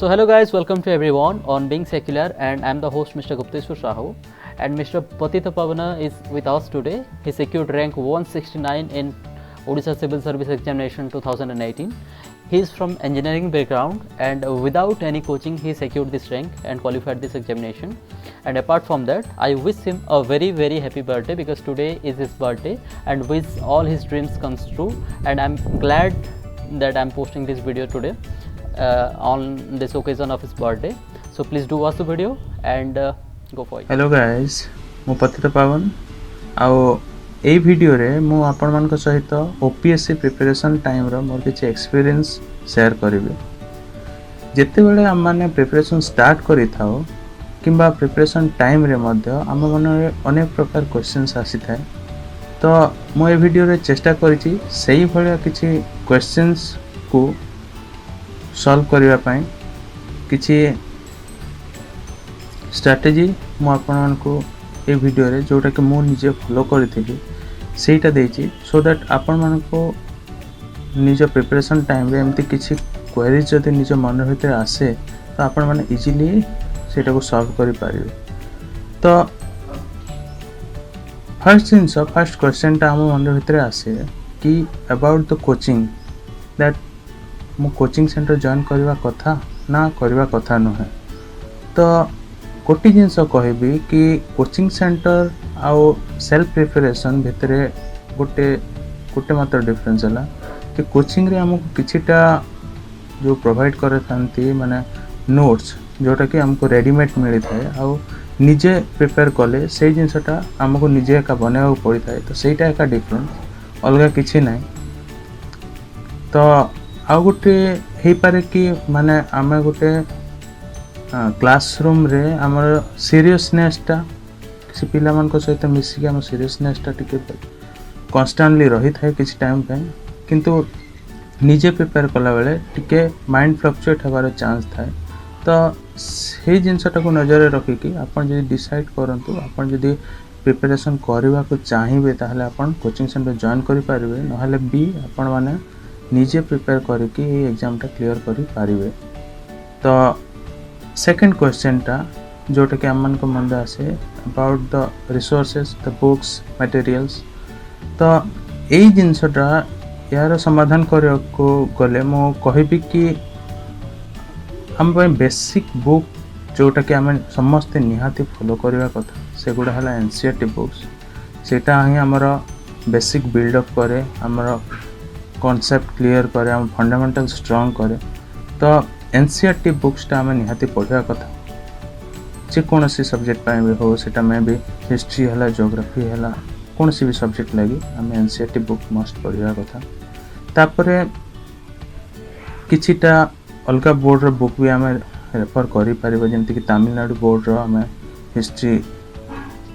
So hello guys, welcome to everyone on Being Secular, and I'm the host Mr. Gupteshwar Sahu, and Mr. Patita Pavana is with us today. He secured rank 169 in Odisha Civil Service Examination 2018. He is from engineering background, and without any coaching he secured this rank and qualified this examination. And apart from that, I wish him a very happy birthday, because today is his birthday, and wish all his dreams comes true. And I'm glad that I'm posting this video today on this occasion of his birthday. So please do watch the video and go for it. Hello guys, मु पतित पावन आओ ए video रे मु आपण मान को सहित ओपीएससी प्रिपरेशन टाइम रो मोर किछि एक्सपीरियंस शेयर करिवे। जेते बेले हम माने प्रिपरेशन स्टार्ट करि थाओ किंबा प्रिपरेशन टाइम रे मध्य हम मन अनेक प्रकार क्वेश्चंस आसी थाए, तो मु ए वीडियो रे चेष्टा करिछि सेही भलिया किछि क्वेश्चंस को सॉल्व करबा पई किछि स्ट्रैटेजी मु आपण को ए वीडियो रे जोटा कि मु निजे फॉलो करथिली सेटा देछि, सो दैट आपण मान को निज प्रिपरेशन टाइम रे एमती किछि क्वेरीज जदि निज मन भीतर आसे तो आपण माने इजीली सेटा को सॉल्व करि पारिबे। तो फर्स्ट क्वेश्चन ता हम मन भीतर आसे कि अबाउट द कोचिंग, दैट मु कोचिंग सेंटर जॉइन करबा कथा ना करबा कथा नहे। तो गोटे जिनस कहबी कि कोचिंग सेंटर आउ सेल्फ प्रिपरेशन भितर गोटे मात्र डिफरेंस है कि कोचिंग रे हमको किछिटा जो प्रोवाइड करे थांती माने नोट्स जोटा कि हमको रेडीमेड मिली थाए आउ निजे प्रिपेयर कले से जिनसटा हमको निजे एका बनावा पड़ी थाए, तो सेटा एका डिफरेंस अलगा किछि नै। तो आउ गोटे हे पारे कि माने आमे गोटे क्लासरूम रे हमर सीरियसनेसटा किसी पिला मान को सहित मिसिक हम सीरियसनेसटा टिके कांस्टेंटली रही थाए किसी टाइम पे, किंतु निजे प्रिपेयर कला बेले टिके माइंड फ्लक्चुएट होबार चांस थाए। तो से जिनसटा को नजर रखी कि आपण जदि डिसाइड करंतु आपण जदि प्रिपरेशन करबा को चाहिबे ताहले आपण कोचिंग सेंटर जॉइन करि पारिबे, नहले बी आपण माने निजे प्रिपेयर करके ये एग्जामटा क्लियर करि पारिबे। तो सेकंड क्वेश्चन टा जोटा कि आम को मन आसे about the resources, the books, materials. तो यही जिनसटा यार समाधान करने को गले मो कहबी कि हम बेसिक बुक जोटा कि आम समस्ते निहाती फॉलो करवा कथा से गुड़ा है एनसीईआरटी बुक्स। सेटा ही आमर बेसिक बिल्डअप करे, आमर कॉन्सेप्ट क्लियर करे, आम फंडामेंटल स्ट्रॉन्ग करे। तो एनसीईआरटी बुक्सटा आम निहाती पढ़ा कथा जेकोसी सब्जेक्ट भी हो, सेटा में भी हिस्ट्री है, जियोग्राफी है, कौन सी भी सब्जेक्ट लगी आम एनसीईआरटी बुक मस्ट पढ़ा कथा। तापरे किछिटा अलग बोर्ड रो बुक भी आम रेफर करि परिबा, जेमति कि तमिलनाडु बोर्ड रो आम हिस्ट्री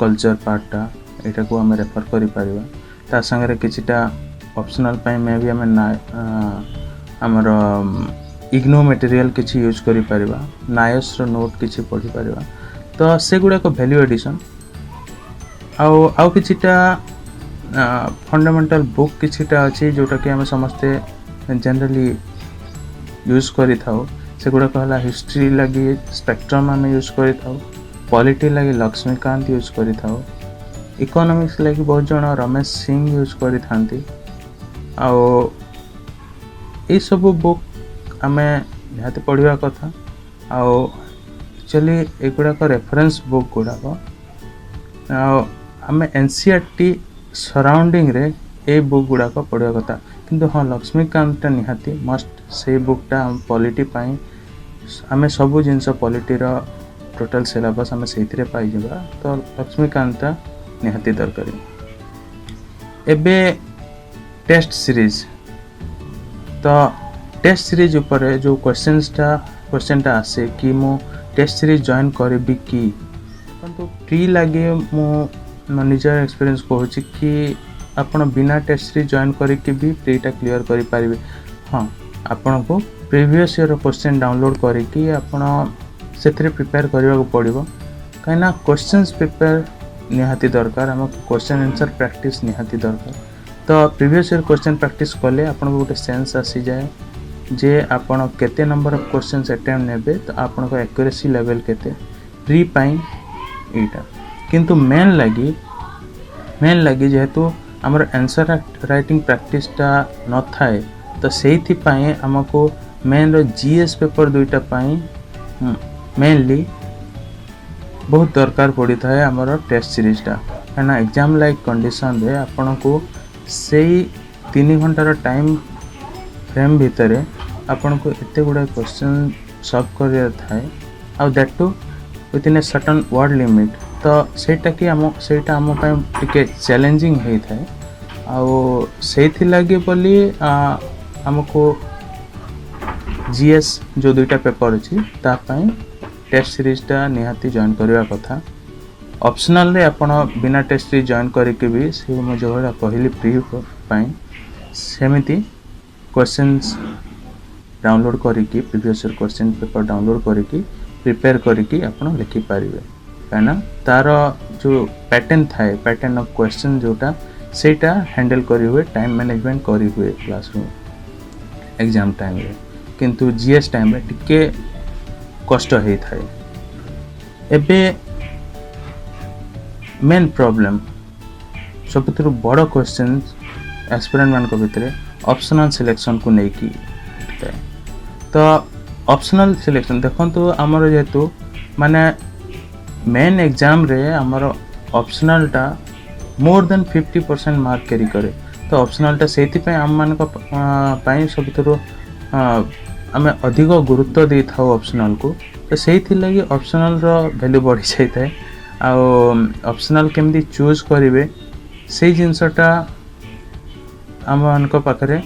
कल्चर पार्टा एटा को आम रेफर करि परिबा। ता संगे किछिटा ऑप्शनल पई में भी आम हमर इग्नो मटेरियल किछि यूज करि परिबा, नायस रो नोट किछि पढ़ि परिबा। तो से गुडा को वैल्यू एडिशन आउ किछिटा फंडामेंटल बुक किछिटा अछि जोटा कि हम समस्ते जनरली यूज करि थाउ। से गुडा कहला हिस्ट्री लगी स्पेक्ट्रम हम यूज करि थाउ, पॉलिटी लगी लक्ष्मीकांत यूज करि थाउ, इकोनॉमिक्स लगी बहुत जण रमेश सिंह यूज करि थांती। आउ ए सब बुक आमे निहाती पढ़ा कथा। आउ एक्चुअली एगुड़ाक रेफरेंस बुक गुड़ाक आम एनसीईआरटी सराउंडिंग रे ए बुक गुड़ाक पढ़ा कथा, किंतु हाँ लक्ष्मीकांतटा निहाती मस्ट से बुकटा आम पॉलिटी पाई आम सबू जिनस पॉलिटी रो टोटल सिलेबस आम से पाई जावा। तो लक्ष्मीकांतटा निहाती दरकार। एबे टेस्ट सीरीज, तो टेस्ट सीरीज ऊपर जो क्वेश्चनटा आसे कि मु टेस्ट सीरीज जॉइन करबी कि, तो प्री लगे मु निजर एक्सपीरियंस कहूँ कि आपण बिना टेस्ट सीरीज जॉइन करके भी प्रीटा क्लियर करि पारिबे। हाँ आपण को प्रीवियस ईयर क्वेश्चन डाउनलोड करके आपण सेथरे प्रिपेयर करबा को पड़िबो, कहिना क्वेश्चंस प्रिपेयर निहाती दरकार, हम क्वेश्चन आंसर प्रैक्टिस निहाती दरकार। तो प्रीवियस ईयर क्वेश्चन प्रैक्टिस कले आपन को गोटे सेंस आसी जाए जे आपण केते नंबर ऑफ क्वेश्चंस अटेम्प्ट नेबे तो आपण को एक्यूरेसी लेवल केते प्री पाई एटा किंतु मेन लगी जेहेतु हमर आंसर राइटिंग प्रैक्टिस टा न थाए तो सेही पाई हमको मेन रो जीएस पेपर दुईटा पाई मेनली बहुत दरकार पड़ी थाए हमर टेस्ट सीरीज टा काना एग्जाम लाइक कंडीशन रे आपण को सेही 3 घंटार टाइम फ्रेम भितर आपण को एते गुडा क्वेश्चन सॉल्व कर थाए आउ that too within a certain word limit तो सेटा कि सेटा आम टिके चैलेंजिंग होई थाए आउ सेथि लागि बोली हमको जीएस जो दुईटा पेपर अछि ता पई टेस्ट सीरीज टा निहाती जॉइन करबा कथा ऑप्शनल रे आपण बिना टेस्ट सीरीज जॉइन करके भी से म जो कहली प्री पई सेमिति क्वेश्चंस डाउनलोड करके previous year question paper download करके प्रिपेयर करके आपण लिखि पारिबे काना तार जो पैटर्न थाए पैटर्न ऑफ क्वेश्चन जोटा सेटा हैंडल करी हुए टाइम मैनेजमेंट करी हुए क्लासरूम एग्जाम टाइम रे किंतु जीएस टाइम रे टिके कष्ट होई थाए एबे मेन प्रॉब्लम सबुतरु बड़ क्वेश्चन एस्पिरेंट मान को भितरे ऑप्शनल सिलेक्शन को नहीं की तो ऑप्शनल सिलेक्शन देखो आमर जेहेतु माने मेन एग्जाम रे आमर ऑप्शनल टा मोर देन 50% मार्क कैरी करे तो ऑप्शनल टा सेति पे आम मान को पाई सबुतरु आमे अधिक गुरुत्व दे थाओ ऑप्शनल को तो सेहि लगी ऑप्शनल रो वैल्यू बढ़ी जाय थाए आ ऑप्शनल केमदी चूज करिवे से जिनसटा आम मान को पाखरे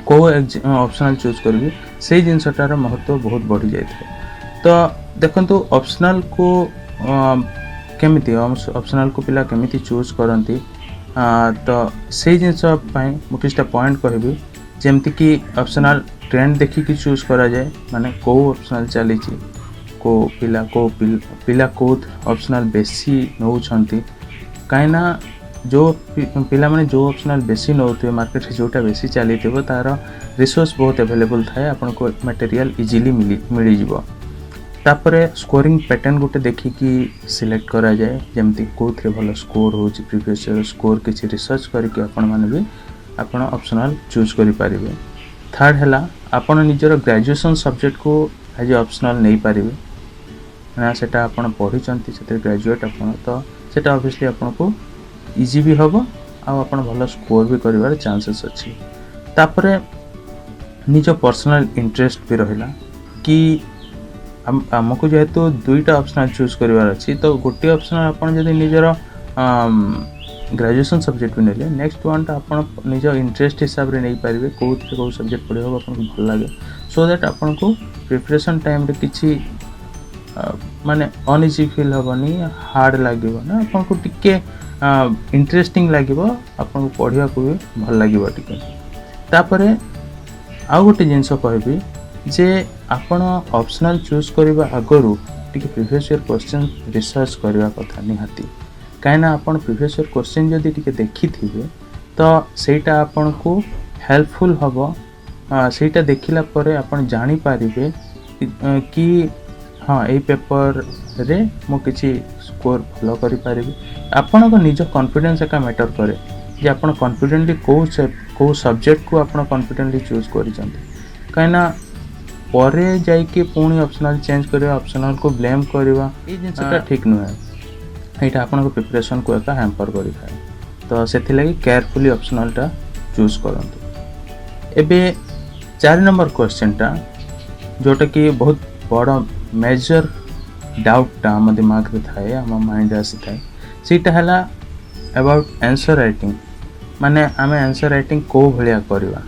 को ऑप्शनल चूज करबी से जिनसटार महत्व बहुत बढ़ी जाय थाए तो देखंतु ऑप्शनल को केमिति ऑप्शनल को पिला केमिति चूज करंती तो से जिनस पई मु किछटा पॉइंट कहबी जेमति कि ऑप्शनल ट्रेंड देखि कि चूज करा जाए माने को ऑप्शनल चली छी को पिला को ऑप्शनल बेसी नौ छंती काइना जो पिला माने जो ऑप्शनल बेसी नौथे मार्केट रे जोटा बेसी चली थेबो तार रिसोर्स बहुत अवेलेबल थाए आपन को मटेरियल इजीली मिली जिवो तापरे स्कोरिंग पैटर्न गोटे देखि कि सिलेक्ट करा जाए जेमति कोथरे भलो स्कोर होची प्रीवियस ईयर स्कोर किछि रिसर्च करके आपन माने भी आपन ऑप्शनल चूज करि पारिबे थर्ड हला आपन निजर ग्रेजुएशन सब्जेक्ट को एज ऑप्शनल नै पारिबे ना सेटा आपन पढि चंती सेते ग्रेजुएट आपन तो सेटा ऑब्वियसली आपन को इजी भी हबो आ आपन भलो स्कोर भी करिवार चांसेस अछि तापरे निज पर्सनल इंटरेस्ट भी रहिला कि हमको जेहेतु दुईटा ऑप्शनल चूज करिवार अछि तो गोटे ऑप्शनल आपन जदि निजर ग्रेजुएशन सब्जेक्ट भी नेले नेक्स्ट वन टा आपन निज इंटरेस्ट हिसाब रे नै पारिबे को सब्जेक्ट पढिबो आपन को भल लागे सो दैट आपन को प्रिपरेशन टाइम रे किछि माने अनइजी फील हबनी हार्ड लागिबो ना आपन को टिके इंटरेस्टिंग लागिबो आपन को पढिया को भी भल लागिबो टिके तापरे आ गोटे जिंस कहबी जे आपण ऑप्शनल चूज करबा आगरु टिके प्रीवियस ईयर क्वेश्चन रिसर्च करबा कथा निहाती काइना आपण प्रीवियस ईयर क्वेश्चन जदी टिके देखि थिबे तो सेटा आपण को हेल्पफुल हबो सेटा देखिला परे आपण जानि पारिबे कि हां ए पेपर रे मो किछि स्कोर फॉलो करि पारिबे आपण को निज कॉन्फिडेंस का मैटर करे जे आपण कॉन्फिडेंटली को सब्जेक्ट को आपण कॉन्फिडेंटली चूज करि चंती काइना परे जाई के पुणी ऑप्शनल चेंज करबा ऑप्शनल को ब्लेम करबा ए जिंसटा ठीक न है एटा आपन को प्रिपरेशन को एका हैम्पर करि थाए तो सेथि लागि केयरफुली ऑप्शनल टा चूज करंतु एबे 4 नंबर क्वेश्चन टा जोटा कि बहुत बड़ मेजर डाउट टा हम दिमाग रे थाए हम माइंड आसी थाए सेटा हला अबाउट आंसर राइटिंग माने हमें आंसर राइटिंग को भलिया करबा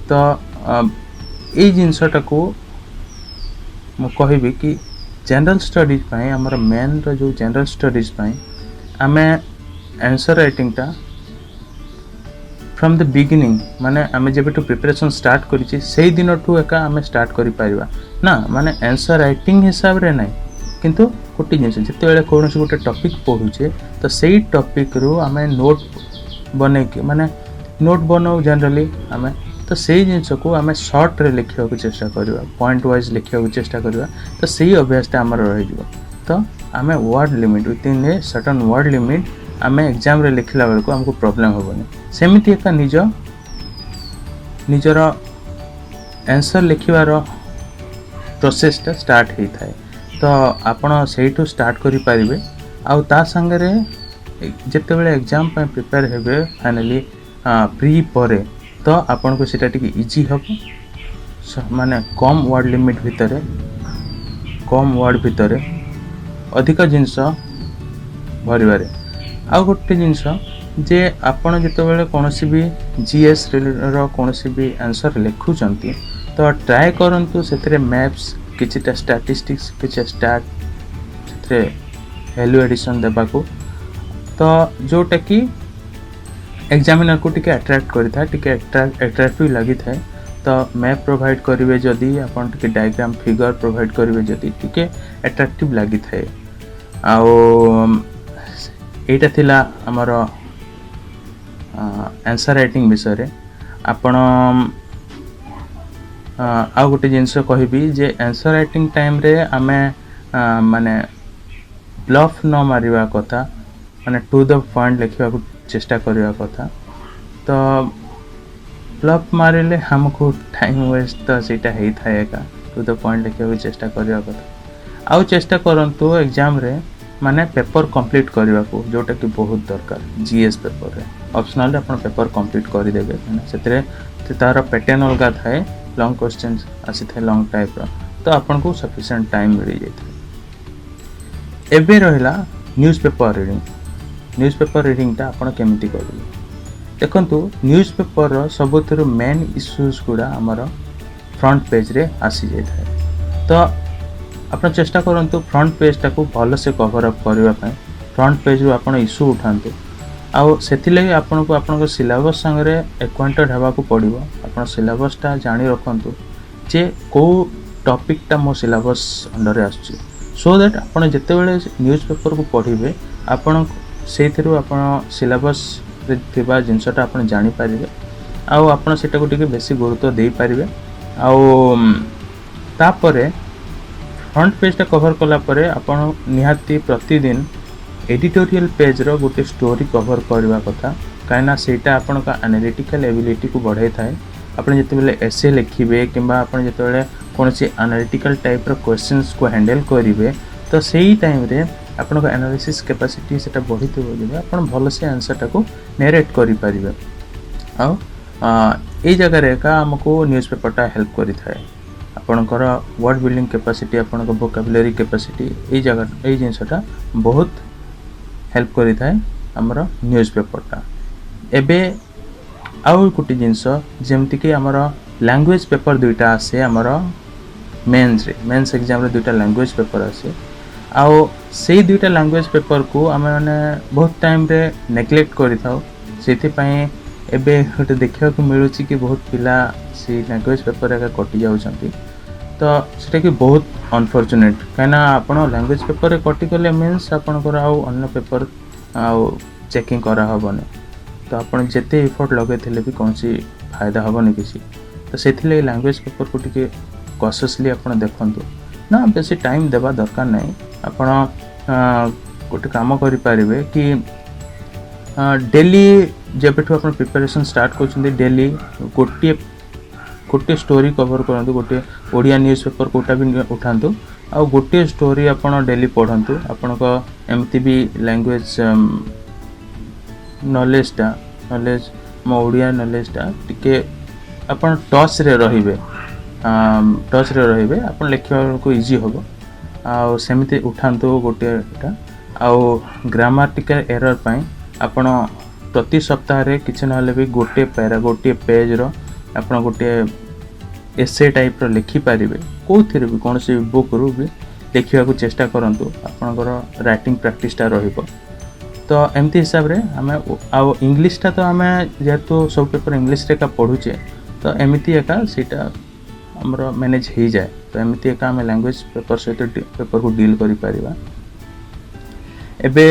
तो ए जिनसटा को मु कहबी कि जनरल स्टडीज पाए हमर मेन रो जो जनरल स्टडीज पाए हमें आंसर राइटिंग टा फ्रॉम द बिगिनिंग माने हमें जब टू प्रिपरेशन स्टार्ट करिछि सेही दिन ठू एका हमें स्टार्ट करि परिबा ना माने आंसर राइटिंग हिसाब रे नै किंतु कोटी जिंस जते बेले कोनोसी गोटे टॉपिक पढुचे तो सेही टॉपिक रो हमें नोट बने के माने नोट बनाओ जनरली हमें तो सेही जिनिस को आम सर्ट रे लिखा चेष्टा करवा पॉइंट वाइज लिखा चेष्टा करवा तो सही अभ्यासटा आमर रही तो आम word limit with in a certain word limit आम एग्जाम रे लिखला बेलू आमको प्रॉब्लम हेनी सेमती एक निजर आंसर लिखिबार प्रोसेसटा स्टार्ट होता है तो आपण से स्टार्ट करें आउ सांगे जिते बड़े एग्जाम प्रिपेयर हे फाइनाली प्री पर तो आपन को सीटा टिके इजी हम माने कम वर्ड लिमिट भितर कम वर्ड भितर अधिक जिनस भरवे आउ गोटे जिनस जे आपण जिते बड़े कौन भी जीएस कौन भी आंसर लिखुंट तो ट्राए करंतु से मैप्स किछिटा स्टैटिस्टिक्स किछि स्टार्ट से वैल्यू एडिशन देबाकू तो जोटा कि एग्जामिनर को टिके अट्रैक्ट करिथा टिके अट्रैक्टिव लगी थाए तो मैप प्रोवाइड करेंगे जदि आपन टिके डायग्राम फिगर प्रोवाइड करेंगे जदि टिके अट्रैक्टिव लगी थाए आउ एटा थिला हमर आंसर राइटिंग विषय रे आपण आउ गोटे जिनस कहबी जे आंसर राइटिंग टाइम रे आमे माने ब्लफ न मारिवा कथा माने टू द पॉइंट लिखा चेष्टा करवा कथा तो ब्लफ मारे हमको टाइम वेस्ट तो सीटा होता है एका टू द पॉइंट लिखा चेष्टा करवा कथा आउ चेष्टा करंतु एग्जाम रे माने पेपर कंप्लीट करने को जोटा कि बहुत दरकार जीएस पेपर रे ऑप्शनल अपन पेपर कंप्लीट कर देबे से तार पैटर्न अलग थाए लॉन्ग क्वेश्चन आसी थाए लॉन्ग टाइप रो तो आपन को सफिशिएंट टाइम मिल जाए एबे रहला न्यूज़पेपर रीडिंगटा आपण केमिति करिवे देखंतु न्यूज़पेपर रो सबुथुरु मेन इश्यूज गुडा हमर फ्रंट पेज रे आसी जाय थाए तो आपण चेष्टा करंतु फ्रंट पेजटा को भल से कवर अप करबा पय फ्रंट पेज रो आपण इश्यू उठांतु आउ सेथिले आपण को सिलेबस संगे एक्वांटेड हेबा को पड़िबो आपण सिलेबसटा जानि रखंतु जे को टॉपिकटा मो सिलेबस अंडर रे आछी सो दैट आपण जते बेले न्यूज़पेपर को पढिबे आपण से सिलेबस थिबा जिनसटा आपण जानि पारिबे आउ आपण सेटा को टिके बेसी गुरुत्व दे पारिबे आउ तापरे फ्रंट पेजटा कवर कला परे आपण निहाती प्रतिदिन एडिटोरियल पेज रो गोटे स्टोरी कवर करबा कथा काइना सेटा आपण का एनालिटिकल एबिलिटी को बढ़ाई थाए आपण जते बेले एसे लिखिबे किबा आपण जते बेले कोनसी एनालिटिकल टाइप रो क्वेश्चंस को हैंडल करिवे तो सेही टाइम रे आपण को एनालिसिस कैपेसिटी सेटा बढ़ी थबो जेबे आपण भल से आंसर टाको नरेट करि परिबे आ ए जगह रे का हमको न्यूज़पेपरटा हेल्प करि थाए आपणकर वर्ड बिल्डिंग कैपेसिटी आपणक वोकैबुलरी कैपेसिटी ए जगह ए जिनसटा बहुत हेल्प करि थाए हमर न्यूज़पेपरटा एबे आउ गोटे जिनस जेमति कि हमर लैंग्वेज पेपर दुईटा आसे हमर मेंस एग्जाम रे दुईटा लैंग्वेज पेपर आसे आउ से दुईटा लैंग्वेज पेपर को आम मैंने बहुत टाइम रे नेग्लेक्ट करि थाउ सेति पई एबे गोटे देखा मिलूँ कि बहुत पिला से लैंग्वेज पेपर एका कटि जाउछंती तो सेटा कि बहुत अनफॉर्चुनेट कहीं आपण लैंग्वेज पेपर कटि गले मीन्स आपणकर आउ अन्य पेपर आउ चेकिंग करा हबने तो आपण जेते एफर्ट लगे थिले भी कौन सी फायदा हबनी किसी तो सेथिले लैंग्वेज पेपर को टिके कॉशियसली आपण देखंतु ना बेसी टाइम देबा दरकार नहीं आपण गोटे काम करि पारिबे कि डेली जेबेठु आपण प्रिपरेशन स्टार्ट करछन्ते डेली गोटे स्टोरी कवर करंतु गोटे ओडिया न्यूज़ पेपर कोटा भी उठांतु आ गोटे स्टोरी आपण डेली पढ़ंतु आपण को एमती भी लैंग्वेज नॉलेज मो ओडिया नॉलेजटा टिके आपण टच रे रहिबे आपण लिखिबा को इजी होबो आ सेमिति उठांतु गोटेटा आउ ग्रामाटिकल एरर पई आपण प्रति सप्ताह रे किछ नहले भी गोटे पेज रो आपण गोटे एसे टाइप रो लिखि पारिबे कोथिरे भी कोन से बुक रो भी लिखिबा को चेष्टा करंतु आपनकर राइटिंग प्रैक्टिसटा रहिबो तो एमती हिसाब रे हमें आउ इंग्लिशटा तो हमें जेहेतु सब पेपर इंग्लिश रे का पढुचे तो एमिति एका सेटा हमरो मैनेज हो जाए तो एमती एका हमें लैंग्वेज पेपर सहित पेपर को डील करि परिबा एबे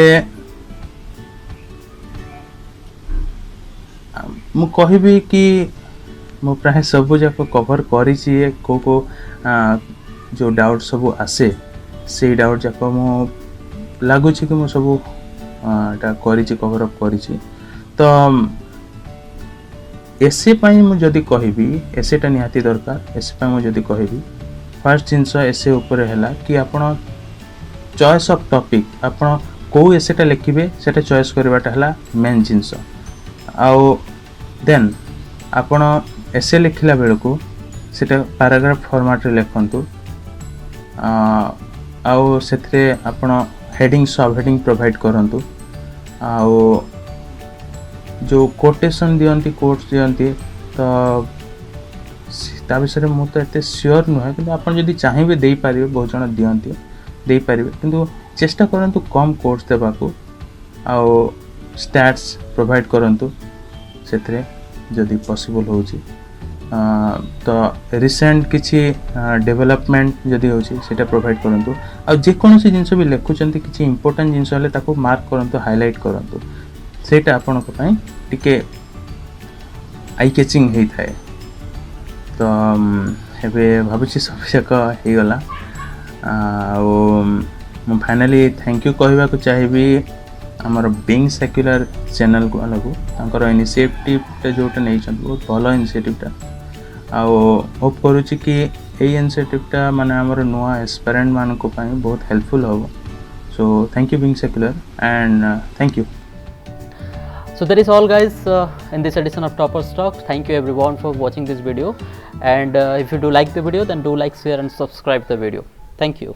मु कहबी कि मु प्राय सब जाक कवर करी को जो डाउट सब आसे से डाउट जाक मु लगुच कि मु सब करी कवर अप करी तो एसे मु जदि कहबी एसेटा निहाती दरकार एसे मु जदि कहबी फर्स्ट जिनस एसे ऊपर है कि आपण चॉइस ऑफ टॉपिक आपण को एसेटा लिखिबे सेटा चॉइस करवाटा है मेन जिनस आउ देन आपण एसे लिखला बेलू सेटा पैराग्राफ फॉर्मेट रे लिखंतु आउ सेथरे आपण हेडिंग सब हेडिंग प्रोवाइड करंतु आउ जो कोटेशन दियंती कोट्स दियंती तो ता विषय मु तो एते श्योर नुहे कि आप जदि चाहिए दे पारे बहुत जन दियंती दे पारे किंतु चेष्टा करंतु कम कोट्स देबाकू आउ स्टैट्स प्रोवाइड करंतु सेथरे जदि पॉसिबल होची तो रिसेंट किछि डेवलपमेंट जदि होची सेटा प्रोवाइड करंतु आ जे कोनोसी जिंस भी लेखुचंती किछि इंपोर्टेंट जिंस हले ताको मार्क करंतु हाइलाइट करंतु सेटा आपण को पई टिके आई कैचिंग हेई थाए तो एबे भाबुची सब जाक हे गला मु फाइनली थैंक यू कहबा को चाहिबी हमर बीइंग सेक्युलर चैनल को अलगु तांकर इनिशिएटिव जोटा नै छन बहुत भलो इनिशिएटिव आ होप करूची कि ए इनिशिएटिव माने हमर नुवा एस्पिरेंट मान को पई बहुत हेल्पफुल हो so thank you being secular and thank you. So that is all guys in this edition of Toppers Talk. Thank you everyone for watching this video, and if you do like the video then do like, share and subscribe the video. Thank you.